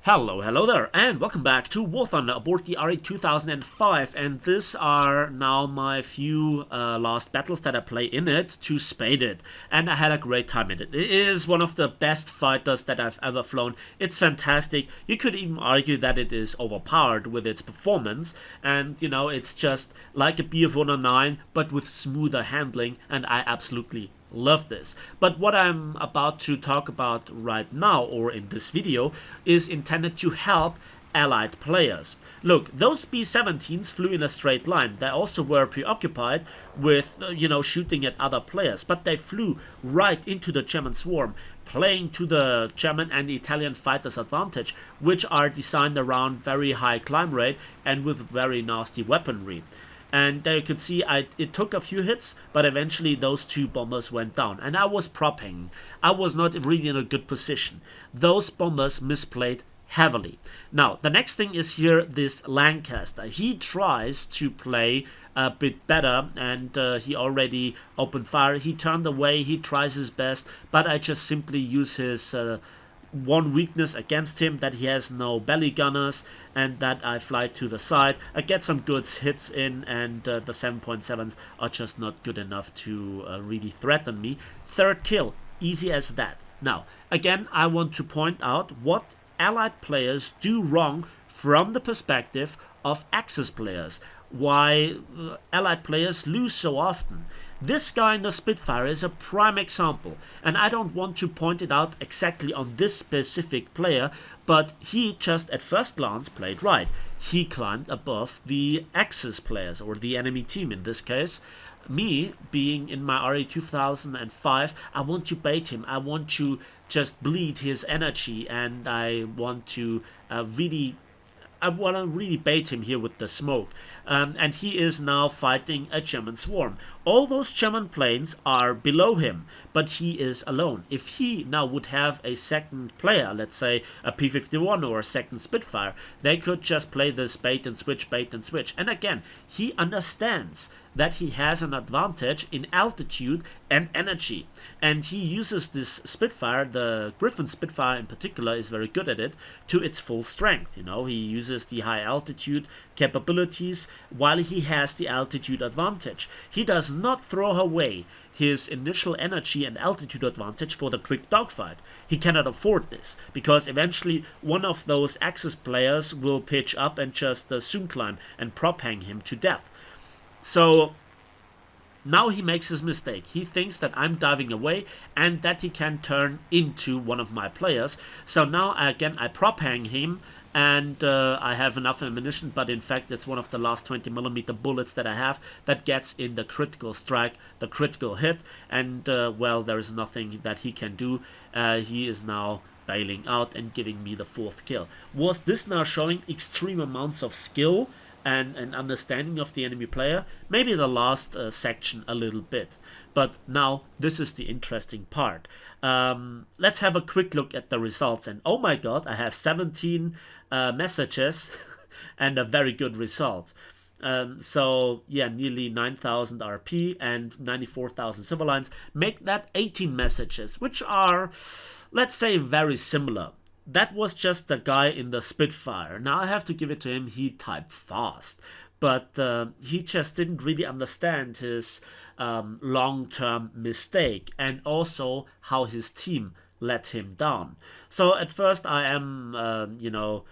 Hello there, and welcome back to War Thunder aboard the RE 2005, and these are now my few last battles that I play in it to spade it, and I had a great time in it. It is one of the best fighters that I've ever flown. It's fantastic. You could even argue that it is overpowered with its performance, and you know, it's just like a BF 109 but with smoother handling, and I absolutely love this. But what I'm about to talk about right now, or in this video, is intended to help allied players. Look, those B-17s flew in a straight line. They also were preoccupied with, shooting at other players, but they flew right into the German swarm, playing to the German and Italian fighters' advantage, which are designed around very high climb rate and with very nasty weaponry. And there you could see it took a few hits, but eventually those two bombers went down. And I was propping. I was not really in a good position. Those bombers misplayed heavily. Now, the next thing is here this Lancaster. He tries to play a bit better, and he already opened fire. He turned away. He tries his best, but I just simply use his one weakness against him, that he has no belly gunners, and that I fly to the side. I get some good hits in, and the 7.7s are just not good enough to really threaten me. Third kill, easy as that. Now, again, I want to point out what allied players do wrong from the perspective of Axis players. Why allied players lose so often. This guy in the Spitfire is a prime example, and I don't want to point it out exactly on this specific player, but he just at first glance played right. He climbed above the Axis players, or the enemy team in this case. Me, being in my RE 2005, I want to bait him. I want to just bleed his energy, and I want to really bait him here with the smoke. And he is now fighting a German swarm. All those German planes are below him, but he is alone. If he now would have a second player, let's say a P-51 or a second Spitfire, they could just play this bait and switch, bait and switch. And again, he understands that he has an advantage in altitude and energy. And he uses this Spitfire, the Griffin Spitfire in particular is very good at it, to its full strength. You know, he uses the high altitude capabilities while he has the altitude advantage. He does not throw away his initial energy and altitude advantage for the quick dogfight. He cannot afford this, because eventually one of those Axis players will pitch up and just zoom climb and prop hang him to death. So now he makes his mistake. He thinks that I'm diving away and that he can turn into one of my players. So now again I prop hang him, and I have enough ammunition, but in fact it's one of the last 20mm bullets that I have that gets in the critical strike, the critical hit, and well, there is nothing that he can do. He is now bailing out and giving me the fourth kill. Was this now showing extreme amounts of skill and an understanding of the enemy player? Maybe the last section a little bit, but now this is the interesting part. Let's have a quick look at the results, and oh my god, I have 17 messages and a very good result. So yeah, nearly 9,000 RP and 94,000 civil lines make that 18 messages, which are, let's say, very similar. That was just the guy in the Spitfire. Now I have to give it to him, he typed fast, but he just didn't really understand his long-term mistake, and also how his team let him down. So at first I am,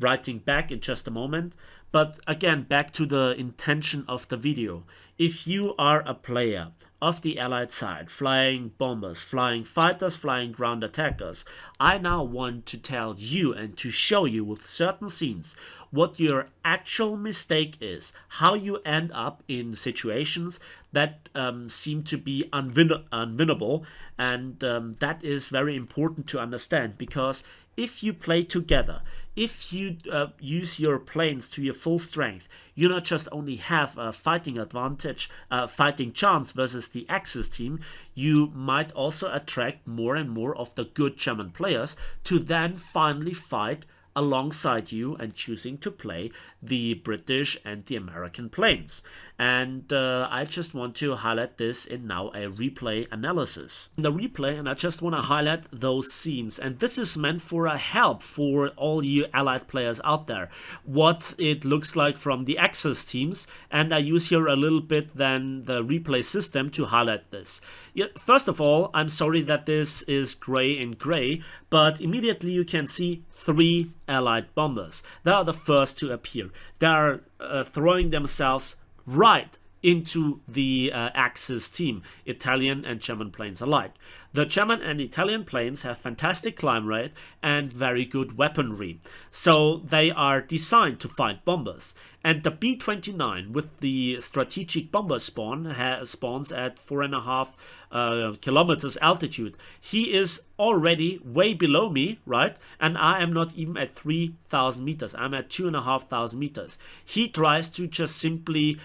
writing back in just a moment, but again, back to the intention of the video. If you are a player of the Allied side, flying bombers, flying fighters, flying ground attackers, I now want to tell you and to show you with certain scenes what your actual mistake is, how you end up in situations that seem to be unwinnable, and that is very important to understand, because if you play together, if you use your planes to your full strength, you not just only have a fighting advantage, fighting chance versus the Axis team, you might also attract more and more of the good German players to then finally fight alongside you and choosing to play the British and the American planes. And I just want to highlight this in now a replay analysis. In the replay, and I just want to highlight those scenes. And this is meant for a help for all you Allied players out there, what it looks like from the Axis teams. And I use here a little bit then the replay system to highlight this. Yeah, first of all, I'm sorry that this is gray and gray, but immediately you can see 3 Allied bombers. They are the first to appear. They are throwing themselves right into the Axis team, Italian and German planes alike. The German and Italian planes have fantastic climb rate and very good weaponry, so they are designed to fight bombers. And the B-29 with the strategic bomber spawns at 4.5 kilometers altitude. He is already way below me, right? And I am not even at 3,000 meters. I'm at 2,500 meters. He tries to just simply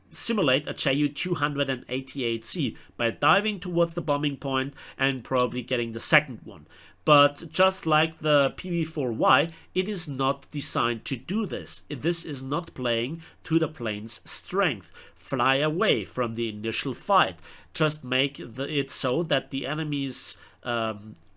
simulate a Ju-288C by diving towards the bombing point and probably getting the second one. But just like the PV-4Y, it is not designed to do this. This is not playing to the plane's strength. Fly away from the initial fight. Just make it so that the enemy's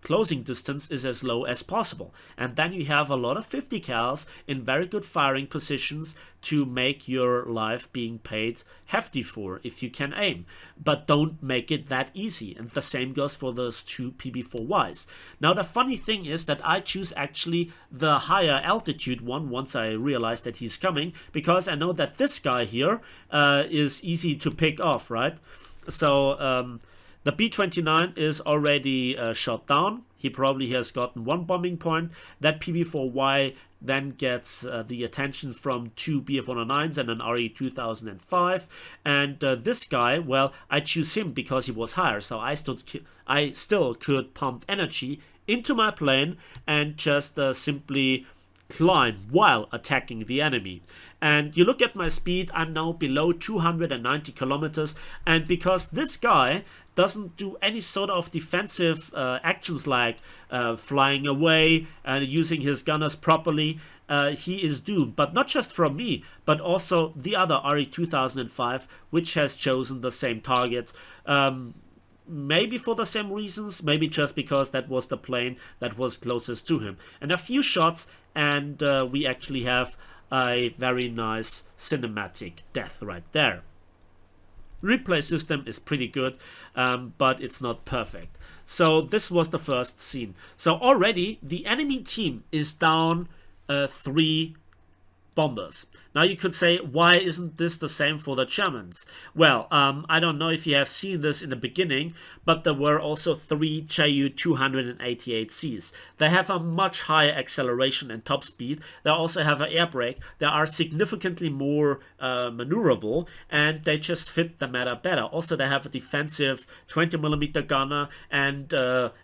closing distance is as low as possible, and then you have a lot of 50 cals in very good firing positions to make your life being paid hefty for if you can aim, but don't make it that easy. And the same goes for those 2 PB4Ys. Now the funny thing is that I choose actually the higher altitude one once I realize that he's coming, because I know that this guy here is easy to pick off, right? So the B-29 is already shot down. He probably has gotten 1 bombing point. That PB-4Y then gets the attention from 2 Bf-109s and an RE-2005. And this guy, well, I choose him because he was higher. So I still could pump energy into my plane and just simply climb while attacking the enemy. And you look at my speed, I'm now below 290 kilometers, and because this guy doesn't do any sort of defensive actions like flying away and using his gunners properly, he is doomed. But not just from me, but also the other RE-2005, which has chosen the same targets. Maybe for the same reasons, maybe just because that was the plane that was closest to him. And a few shots, and we actually have a very nice cinematic death right there. Replay system is pretty good, but it's not perfect. So this was the first scene. So already the enemy team is down 3 bombers. Now you could say, why isn't this the same for the Germans? Well, I don't know if you have seen this in the beginning, but there were also 3 Ju-288Cs. They have a much higher acceleration and top speed. They also have an air brake. They are significantly more maneuverable, and they just fit the meta better. Also, they have a defensive 20mm gunner, and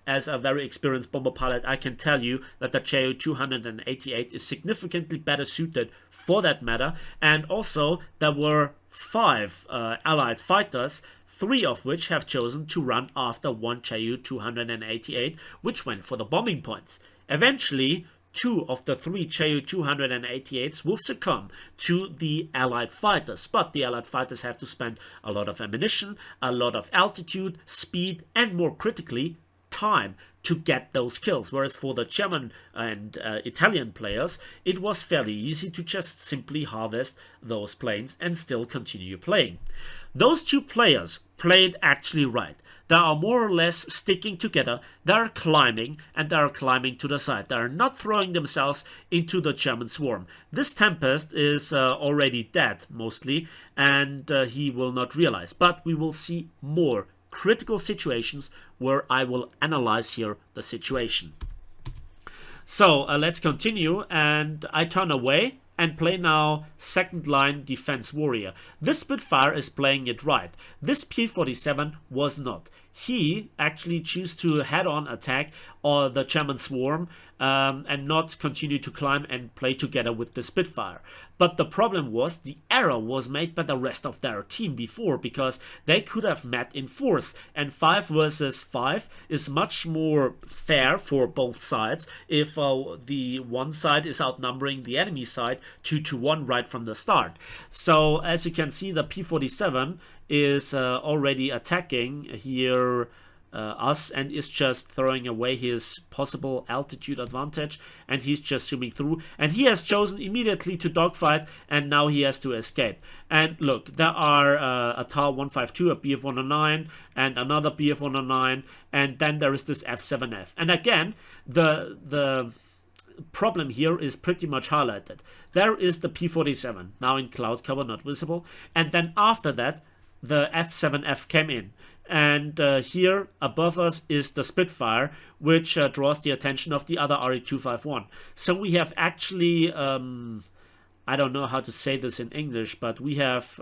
as a very experienced bomber pilot, I can tell you that the Ju-288 is significantly better suited for that matter. And also there were 5 Allied fighters, 3 of which have chosen to run after 1 Ju-288, which went for the bombing points. Eventually 2 of the 3 Ju-288s will succumb to the Allied fighters, but the Allied fighters have to spend a lot of ammunition, a lot of altitude, speed, and more critically, time to get those kills, whereas for the German and Italian players, it was fairly easy to just simply harvest those planes and still continue playing. Those 2 players played actually right. They are more or less sticking together, they are climbing, and they are climbing to the side. They are not throwing themselves into the German swarm. This Tempest is already dead, mostly, and he will not realize, but we will see more critical situations where I will analyze here the situation. So let's continue, and I turn away and play now second line defense warrior. This Spitfire is playing it right. This P-47 was not. he actually chose to head-on attack or the German swarm and not continue to climb and play together with the Spitfire. But the problem was the error was made by the rest of their team before, because they could have met in force, and 5 versus 5 is much more fair for both sides if the one side is outnumbering the enemy side 2-1 right from the start. So as you can see, the P-47 is already attacking here us, and is just throwing away his possible altitude advantage, and he's just zooming through, and he has chosen immediately to dogfight, and now he has to escape. And look, there are a TAR-152, a BF-109, and another BF-109, and then there is this F-7F. And again, the problem here is pretty much highlighted. There is the P-47, now in cloud cover, not visible, and then after that, the F-7F came in. And here above us is the Spitfire, which draws the attention of the other RE-251. So we have actually, I don't know how to say this in English, but we have,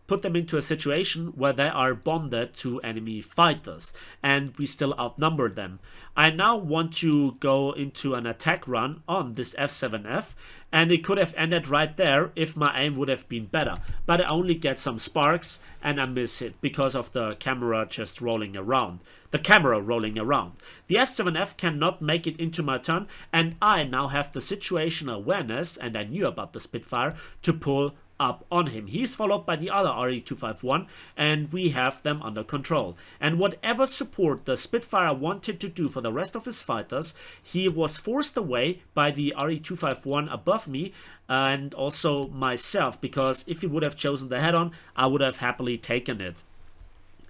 put them into a situation where they are bonded to enemy fighters, and we still outnumber them. I now want to go into an attack run on this F-7F, and it could have ended right there if my aim would have been better. But I only get some sparks, and I miss it because of the camera just rolling around. The camera rolling around. The F-7F cannot make it into my turn, and I now have the situational awareness, and I knew about the Spitfire, to pull up on him. He's followed by the other RE-251, and we have them under control. And whatever support the Spitfire wanted to do for the rest of his fighters, he was forced away by the RE-251 above me, and also myself, because if he would have chosen the head-on, I would have happily taken it.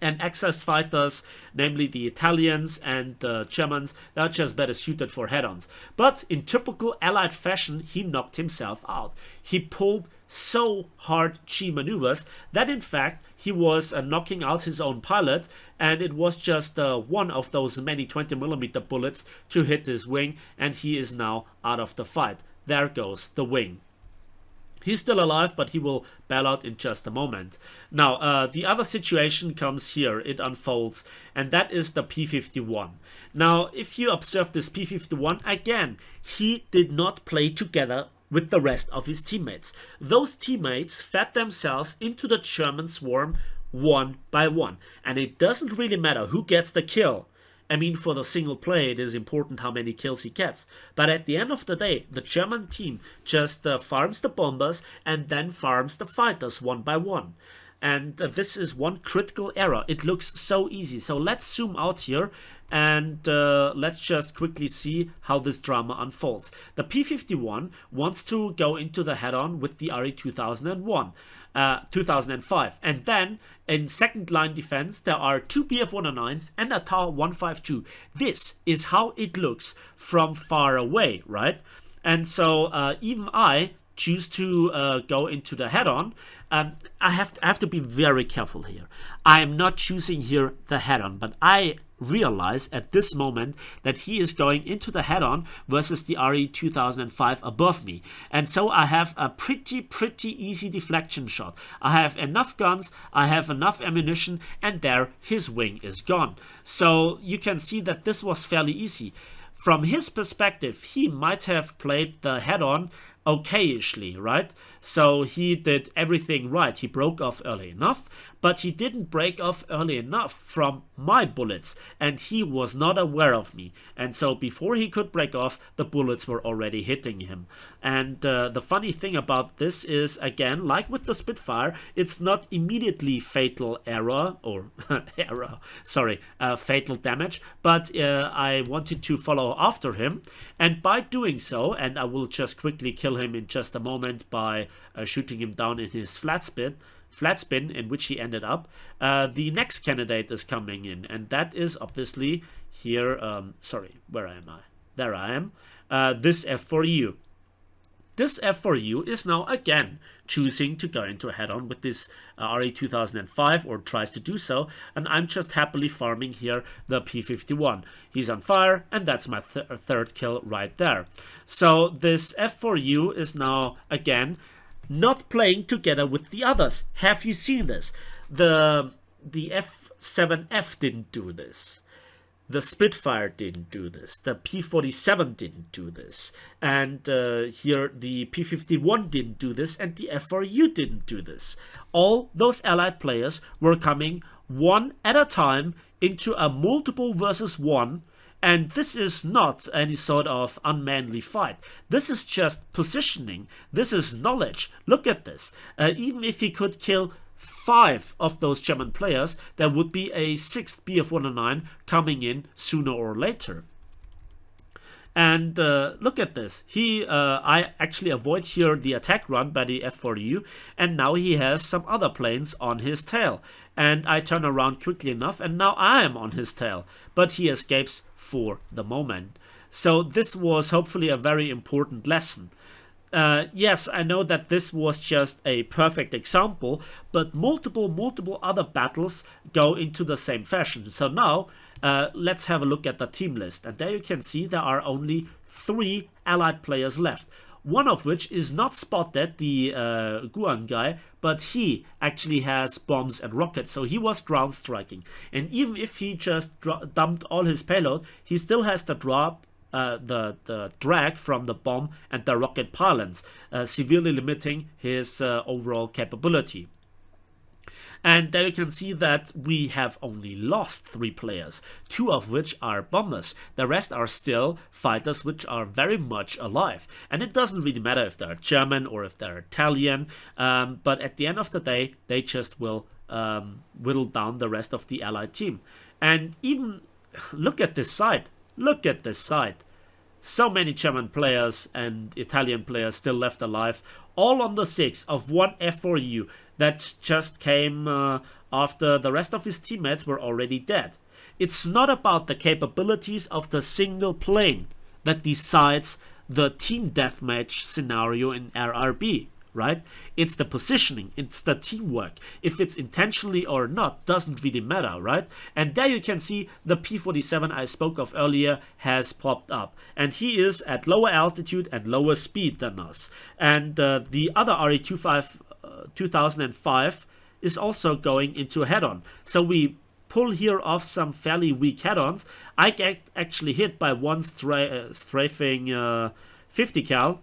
And Axis fighters, namely the Italians and the Germans, they're just better suited for head-ons. But in typical Allied fashion, he knocked himself out. He pulled so hard G maneuvers that in fact he was knocking out his own pilot, and it was just one of those many 20mm bullets to hit his wing, and he is now out of the fight. There goes the wing. He's still alive, but he will bail out in just a moment. Now, the other situation comes here. It unfolds, and that is the P-51. Now, if you observe this P-51, again, he did not play together with the rest of his teammates. Those teammates fed themselves into the German swarm one by one. And it doesn't really matter who gets the kill. I mean, for the single play, it is important how many kills he gets. But at the end of the day, the German team just farms the bombers and then farms the fighters one by one. And this is one critical error. It looks so easy. So let's zoom out here and let's just quickly see how this drama unfolds. The P-51 wants to go into the head-on with the RE-2005. And then in second line defense, there are 2 BF-109s and a TAR-152. This is how it looks from far away, right? And so even I choose to go into the head-on. I have to be very careful here. I am not choosing here the head-on, but I realize at this moment that he is going into the head-on versus the RE-2005 above me. And so I have a pretty easy deflection shot. I have enough guns, I have enough ammunition, and there his wing is gone. So you can see that this was fairly easy. From his perspective, he might have played the head-on okayishly, right? So he did everything right. He broke off early enough, but he didn't break off early enough from my bullets, and he was not aware of me. And so before he could break off, the bullets were already hitting him. And the funny thing about this is, again, like with the Spitfire, it's not immediately fatal error, or fatal damage, but I wanted to follow after him, and by doing so, and I will just quickly kill him in just a moment by shooting him down in his flat spin in which he ended up. The next candidate is coming in, and that is obviously here. Where am I? There I am. This F4U. This F4U is now again choosing to go into a head-on with this RE-2005, or tries to do so, and I'm just happily farming here the P-51. He's on fire, and that's my third kill right there. So this F4U is now again not playing together with the others. Have you seen this? The the F7F didn't do this. The Spitfire didn't do this. The P-47 didn't do this. And here the P-51 didn't do this. And the F4U didn't do this. All those allied players were coming one at a time into a multiple versus one. And this is not any sort of unmanly fight. This is just positioning. This is knowledge. Look at this. Even if he could kill 5 of those German players, there would be a 6th Bf-109 coming in sooner or later. And look at this. I actually avoid here the attack run by the F4U, and now he has some other planes on his tail. And I turn around quickly enough, and now I am on his tail. But he escapes for the moment. So this was hopefully a very important lesson. Yes, I know that this was just a perfect example, but multiple other battles go into the same fashion. So now, let's have a look at the team list. And there you can see there are only 3 allied players left. One of which is not spotted, the Guan guy, but he actually has bombs and rockets, so he was ground striking. And even if he just dumped all his payload, he still has to drop the drag from the bomb and the rocket pylons, severely limiting his overall capability. And there you can see that we have only lost 3 players, 2 of which are bombers. The rest are still fighters which are very much alive. And it doesn't really matter if they're German or if they're Italian, but at the end of the day, they just will whittle down the rest of the allied team. And even look at this side. Look at this side. So many German players and Italian players still left alive, all on the 6 of one F4U that just came after the rest of his teammates were already dead. It's not about the capabilities of the single plane that decides the team deathmatch scenario in RRB. Right? It's the positioning, it's the teamwork. If it's intentionally or not, doesn't really matter, right? And there you can see the P-47 I spoke of earlier has popped up. And he is at lower altitude and lower speed than us. And the other RE-25 2005 is also going into head-on. So we pull here off some fairly weak head-ons. I get actually hit by one strafing 50 cal.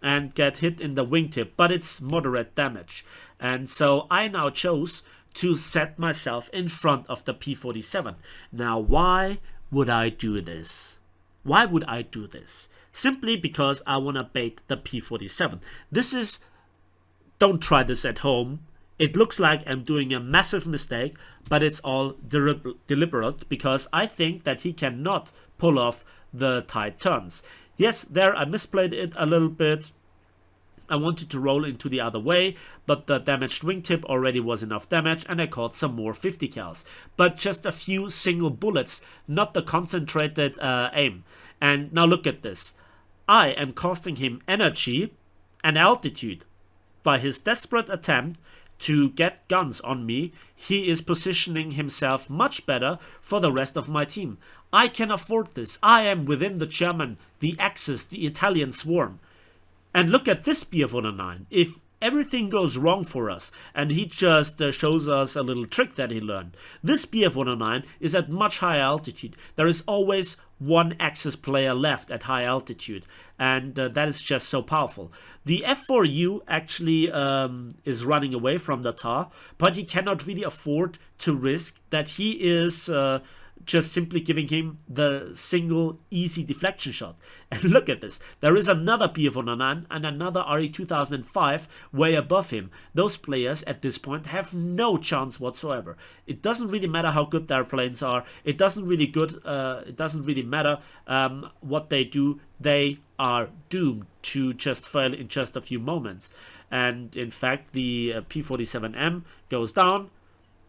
And get hit in the wingtip, but it's moderate damage. And so I now chose to set myself in front of the P-47. Now, why would I do this? Why would I do this? Simply because I want to bait the P-47. This is... Don't try this at home. It looks like I'm doing a massive mistake, but it's all deliberate because I think that he cannot pull off the tight turns. Yes, there I misplayed it a little bit. I wanted to roll into the other way, but the damaged wingtip already was enough damage and I caught some more 50 cals. But just a few single bullets, not the concentrated aim. And now look at this. I am costing him energy and altitude. By his desperate attempt to get guns on me, he is positioning himself much better for the rest of my team. I can afford this. I am within the German, the Axis, the Italian swarm. And look at this Bf-109. If everything goes wrong for us and he just shows us a little trick that he learned, this Bf-109 is at much higher altitude. There is always one Axis player left at high altitude, and that is just so powerful. The F4U actually is running away from the tar, but he cannot really afford to risk that he is just simply giving him the single easy deflection shot. And look at this. There is another Bf-109 and another RE-2005 way above him. Those players at this point have no chance whatsoever. It doesn't really matter how good their planes are. It doesn't really matter what they do. They are doomed to just fail in just a few moments. And in fact, the P-47M goes down.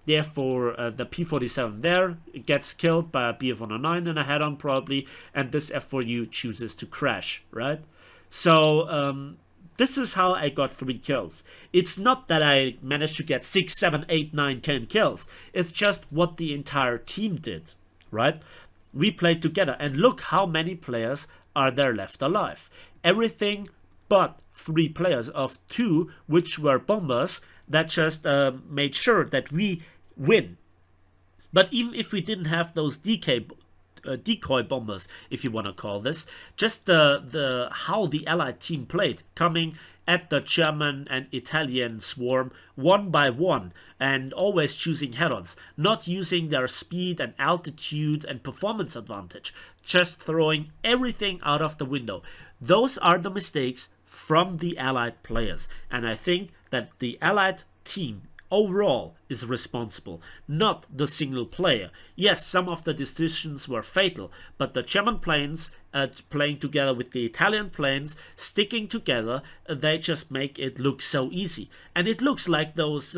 Therefore, the P-47 there gets killed by a Bf-109 and a head-on probably, and this F4U chooses to crash, right? So, this is how I got 3 kills. It's not that I managed to get 6, 7, 8, 9, 10 kills. It's just what the entire team did, right? We played together, and look how many players are there left alive. Everything but 3 players of 2, which were bombers, that just made sure that we win But even if we didn't have those decoy bombers, if you want to call this, just the how the Allied team played, coming at the German and Italian swarm one by one and always choosing head-ons, not using their speed and altitude and performance advantage, just throwing everything out of the window. Those are the mistakes from the Allied players, and I think that the Allied team overall is responsible, not the single player. Yes, some of the decisions were fatal, but the German planes playing together with the Italian planes, sticking together, they just make it look so easy. And it looks like those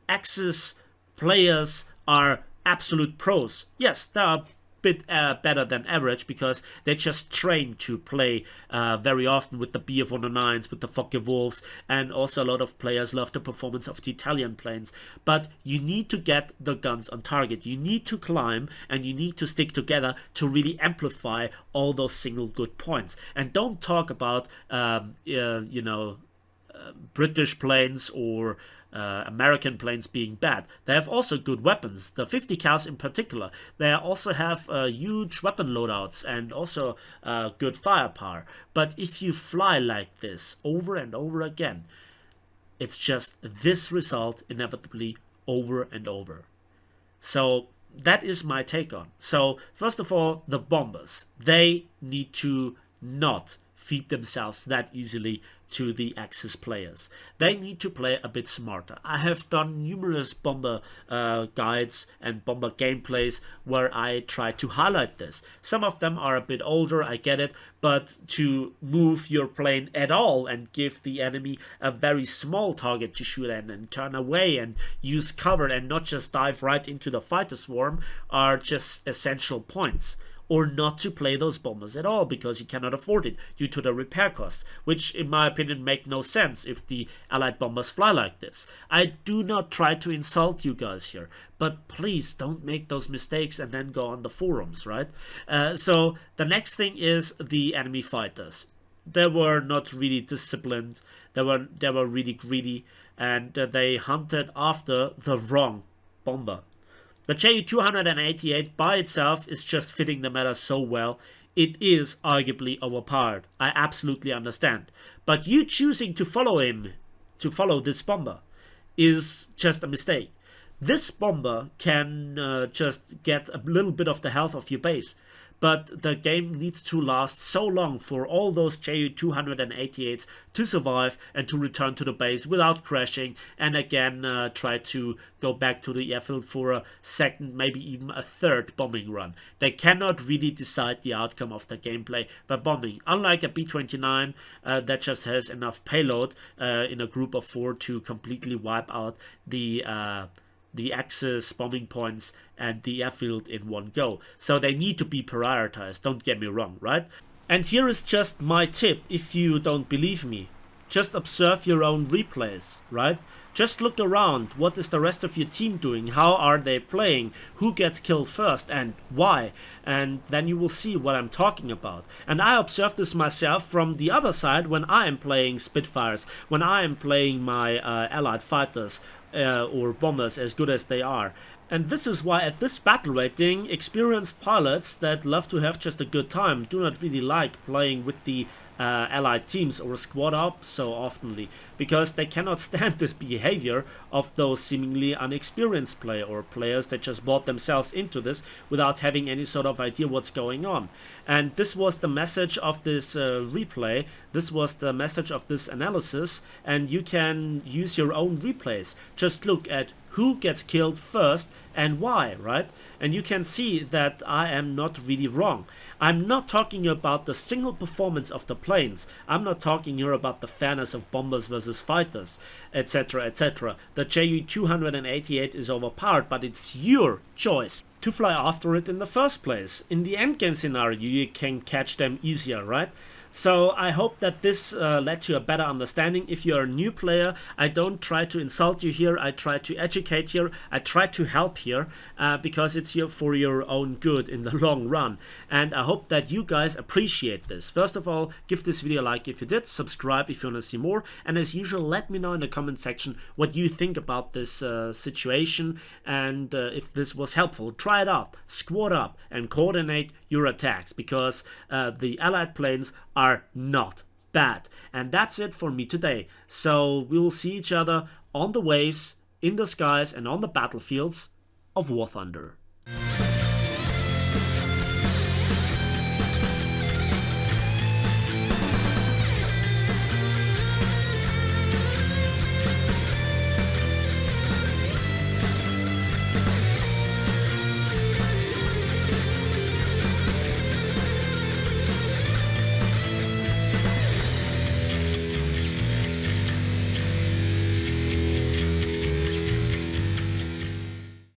Axis players are absolute pros. Yes, they are bit better than average because they just train to play very often with the Bf-109s, with the Focke-Wulfs, and also a lot of players love the performance of the Italian planes. But you need to get the guns on target. You need to climb and you need to stick together to really amplify all those single good points. And don't talk about British planes or American planes being bad. They have also good weapons. The 50 cals in particular. They also have huge weapon loadouts and also good firepower. But if you fly like this over and over again, it's just this result inevitably over and over. So that is my take on. So first of all, the bombers. They need to not feed themselves that easily to the Axis players. They need to play a bit smarter. I have done numerous bomber guides and bomber gameplays where I try to highlight this. Some of them are a bit older, I get it, but to move your plane at all and give the enemy a very small target to shoot at and turn away and use cover and not just dive right into the fighter swarm are just essential points. Or not to play those bombers at all because you cannot afford it due to the repair costs, which in my opinion make no sense if the Allied bombers fly like this. I do not try to insult you guys here, but please don't make those mistakes and then go on the forums, right? So the next thing is the enemy fighters. They were not really disciplined, they were really greedy, and they hunted after the wrong bomber. The Ju-288 by itself is just fitting the meta so well. It is arguably overpowered. I absolutely understand. But you choosing to follow him, to follow this bomber, is just a mistake. This bomber can just get a little bit of the health of your base. But the game needs to last so long for all those Ju-288s to survive and to return to the base without crashing and again try to go back to the airfield for a second, maybe even a third bombing run. They cannot really decide the outcome of the gameplay by bombing. Unlike a B-29 that just has enough payload in a group of 4 to completely wipe out the Axis bombing points and the airfield in one go. So they need to be prioritized, don't get me wrong, right? And here is just my tip if you don't believe me. Just observe your own replays, right? Just look around. What is the rest of your team doing? How are they playing? Who gets killed first and why? And then you will see what I'm talking about. And I observe this myself from the other side when I am playing Spitfires, when I am playing my Allied fighters or bombers as good as they are. And this is why at this battle rating, experienced pilots that love to have just a good time do not really like playing with the Allied teams or squad up so oftenly, because they cannot stand this behavior of those seemingly unexperienced players or players that just bought themselves into this without having any sort of idea what's going on. And this was the message of this replay, this was the message of this analysis, and you can use your own replays. Just look at who gets killed first and why, right? And you can see that I am not really wrong. I'm not talking about the single performance of the planes. I'm not talking here about the fairness of bombers versus fighters, etc, etc. The Ju-288 is overpowered, but it's your choice. to fly after it in the first place. In the endgame scenario, you can catch them easier, right? So I hope that this led to a better understanding. If you're a new player, I don't try to insult you here. I try to educate here. I try to help here because it's here for your own good in the long run. And I hope that you guys appreciate this. First of all, give this video a like if you did. Subscribe if you want to see more. And as usual, let me know in the comment section what you think about this situation and if this was helpful. Try it out. Squad up and coordinate your attacks because the allied planes are not bad. And that's it for me today. So we will see each other on the waves, in the skies, and on the battlefields of War Thunder.